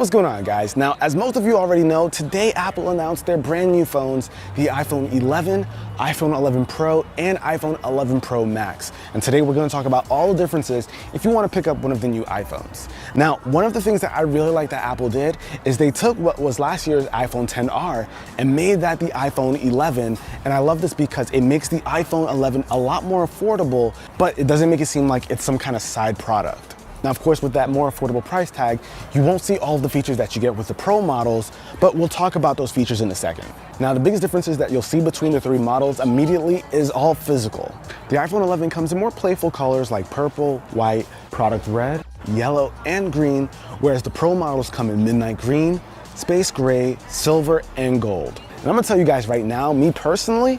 What's going on, guys? Now, as most of you already know, today Apple announced their brand new phones, the iPhone 11, iPhone 11 Pro, and iPhone 11 Pro Max. And today we're going to talk about all the differences if you want to pick up one of the new iPhones. Now, one of the things that I really like that Apple did is they took what was last year's iPhone XR and made that the iPhone 11. And I love this because it makes the iPhone 11 a lot more affordable, but it doesn't make it seem like it's some kind of side product. Now, of course, with that more affordable price tag, you won't see all of the features that you get with the Pro models, but we'll talk about those features in a second. Now, the biggest differences that you'll see between the three models immediately is all physical. The iPhone 11 comes in more playful colors like purple, white, product red, yellow, and green, whereas the Pro models come in midnight green, space gray, silver, and gold. And I'm gonna tell you guys right now, me personally,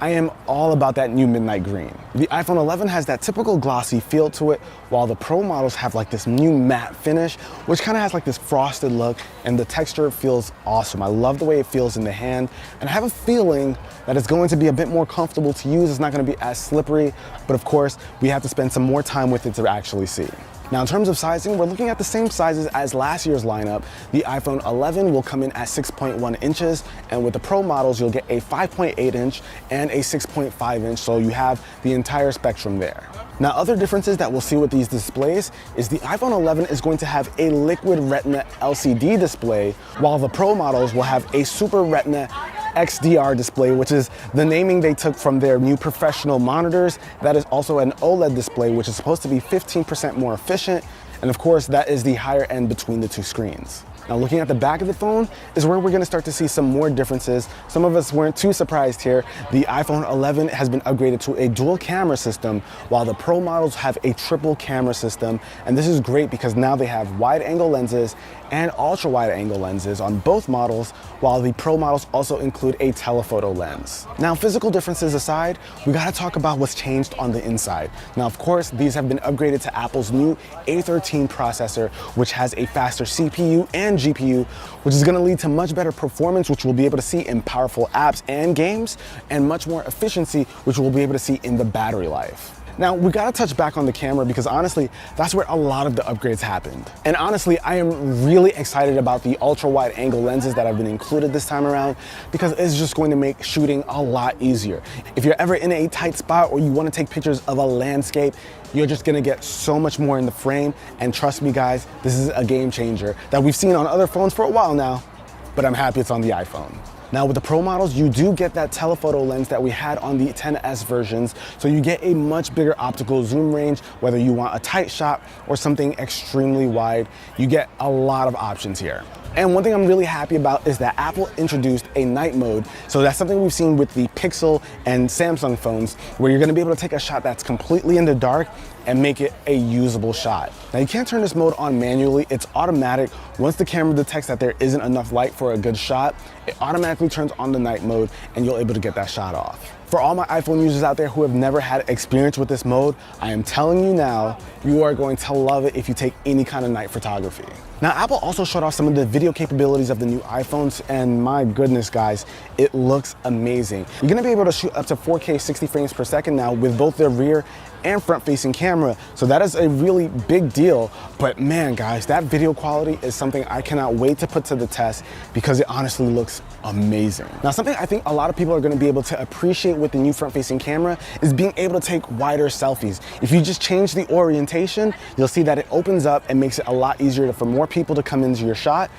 I am all about that new midnight green. The iPhone 11 has that typical glossy feel to it, while the Pro models have like this new matte finish, which kind of has like this frosted look, and the texture feels awesome. I love the way it feels in the hand, and I have a feeling that it's going to be a bit more comfortable to use. It's not going to be as slippery, but of course, we have to spend some more time with it to actually see. Now, in terms of sizing, we're looking at the same sizes as last year's lineup. The iPhone 11 will come in at 6.1 inches, and with the Pro models, you'll get a 5.8 inch and a 6.5 inch, so you have the entire spectrum there. Now, other differences that we'll see with these displays is the iPhone 11 is going to have a liquid retina LCD display, while the Pro models will have a super retina XDR display, which is the naming they took from their new professional monitors. That is also an OLED display, which is supposed to be 15% more efficient. And of course, that is the higher end between the two screens. Now, looking at the back of the phone is where we're gonna start to see some more differences. Some of us weren't too surprised here. The iPhone 11 has been upgraded to a dual camera system, while the Pro models have a triple camera system. And this is great because now they have wide angle lenses and ultra wide angle lenses on both models, while the Pro models also include a telephoto lens. Now, physical differences aside, we gotta talk about what's changed on the inside. Now, of course, these have been upgraded to Apple's new A13 processor, which has a faster CPU and GPU, which is going to lead to much better performance, which we'll be able to see in powerful apps and games, and much more efficiency, which we'll be able to see in the battery life. Now, we gotta touch back on the camera because honestly, that's where a lot of the upgrades happened. And honestly, I am really excited about the ultra wide angle lenses that have been included this time around because it's just going to make shooting a lot easier. If you're ever in a tight spot or you wanna take pictures of a landscape, you're just gonna get so much more in the frame. And trust me guys, this is a game changer that we've seen on other phones for a while now, but I'm happy it's on the iPhone. Now, with the Pro models, you do get that telephoto lens that we had on the XS versions, so you get a much bigger optical zoom range, whether you want a tight shot or something extremely wide. You get a lot of options here. And one thing I'm really happy about is that Apple introduced a night mode. So that's something we've seen with the Pixel and Samsung phones, where you're gonna be able to take a shot that's completely in the dark and make it a usable shot. Now, you can't turn this mode on manually. It's automatic. Once the camera detects that there isn't enough light for a good shot, it automatically turns on the night mode and you're able to get that shot off. For all my iPhone users out there who have never had experience with this mode, I am telling you now, you are going to love it if you take any kind of night photography. Now, Apple also showed off some of the video capabilities of the new iPhones, and my goodness, guys, it looks amazing. You're gonna be able to shoot up to 4K 60 frames per second now with both their rear and front-facing camera, so that is a really big deal. But man, guys, that video quality is something I cannot wait to put to the test because it honestly looks amazing. Now, something I think a lot of people are gonna be able to appreciate with the new front-facing camera is being able to take wider selfies. If you just change the orientation, you'll see that it opens up and makes it a lot easier for more people to come into your shot.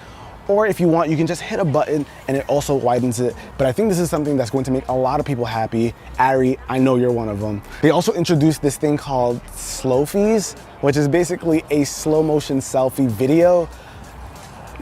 Or if you want, you can just hit a button and it also widens it. But I think this is something that's going to make a lot of people happy. Ari, I know you're one of them. They also introduced this thing called Selfies, which is basically a slow motion selfie video.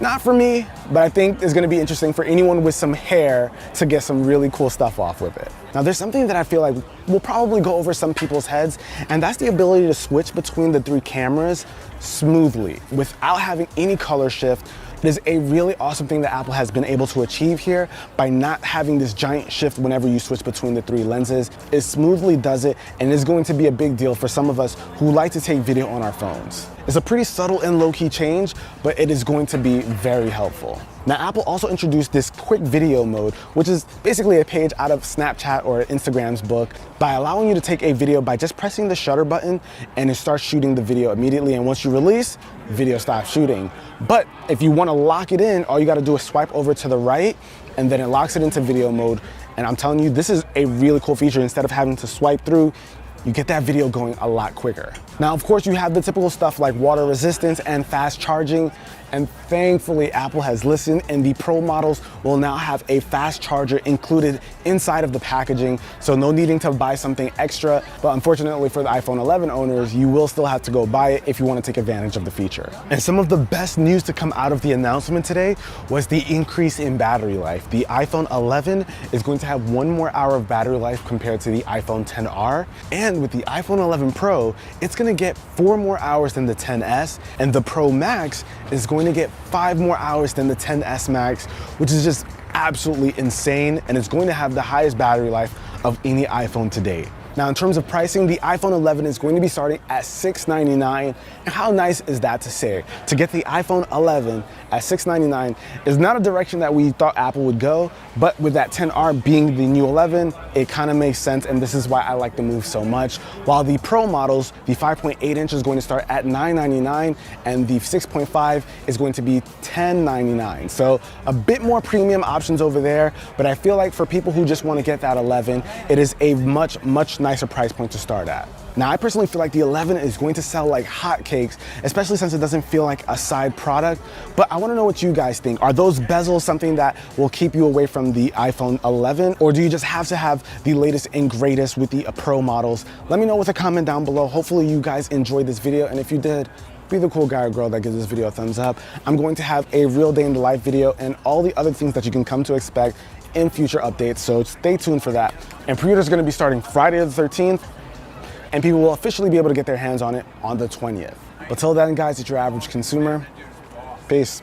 Not for me, but I think it's gonna be interesting for anyone with some hair to get some really cool stuff off with it. Now, there's something that I feel like will probably go over some people's heads, and that's the ability to switch between the three cameras smoothly without having any color shift. It is a really awesome thing that Apple has been able to achieve here by not having this giant shift whenever you switch between the three lenses. It smoothly does it, and it's going to be a big deal for some of us who like to take video on our phones. It's a pretty subtle and low-key change, but it is going to be very helpful. Now, Apple also introduced this quick video mode, which is basically a page out of Snapchat or Instagram's book, by allowing you to take a video by just pressing the shutter button and it starts shooting the video immediately. And once you release, video stops shooting. But if you want to lock it in, all you got to do is swipe over to the right and then it locks it into video mode. And I'm telling you, this is a really cool feature. Instead of having to swipe through, you get that video going a lot quicker. Now, of course, you have the typical stuff like water resistance and fast charging. And thankfully, Apple has listened, and the Pro models will now have a fast charger included inside of the packaging, so no needing to buy something extra. But unfortunately for the iPhone 11 owners, you will still have to go buy it if you want to take advantage of the feature. And some of the best news to come out of the announcement today was the increase in battery life. The iPhone 11 is going to have 1 more hour of battery life compared to the iPhone XR. And with the iPhone 11 Pro, it's going to get 4 more hours than the XS, and the Pro Max is going to get 5 more hours than the XS Max, which is just absolutely insane, and it's going to have the highest battery life of any iPhone to date. Now, in terms of pricing, the iPhone 11 is going to be starting at $699. And how nice is that to say? To get the iPhone 11 at $699 is not a direction that we thought Apple would go, but with that XR being the new 11, it kind of makes sense, and this is why I like the move so much. While the Pro models, the 5.8 inch is going to start at $999, and the 6.5 is going to be $1099. So a bit more premium options over there, but I feel like for people who just want to get that 11, it is a much nicer price point to start at. Now, I personally feel like the 11 is going to sell like hotcakes, especially since it doesn't feel like a side product. But I want to know what you guys think. Are those bezels something that will keep you away from the iPhone 11? Or do you just have to have the latest and greatest with the Pro models? Let me know with a comment down below. Hopefully you guys enjoyed this video. And if you did, be the cool guy or girl that gives this video a thumbs up. I'm going to have a real day in the life video and all the other things that you can come to expect in future updates, so stay tuned for that. And pre-orders are going to be starting Friday the 13th, and people will officially be able to get their hands on it on the 20th. But till then, guys, it's your average consumer. Peace.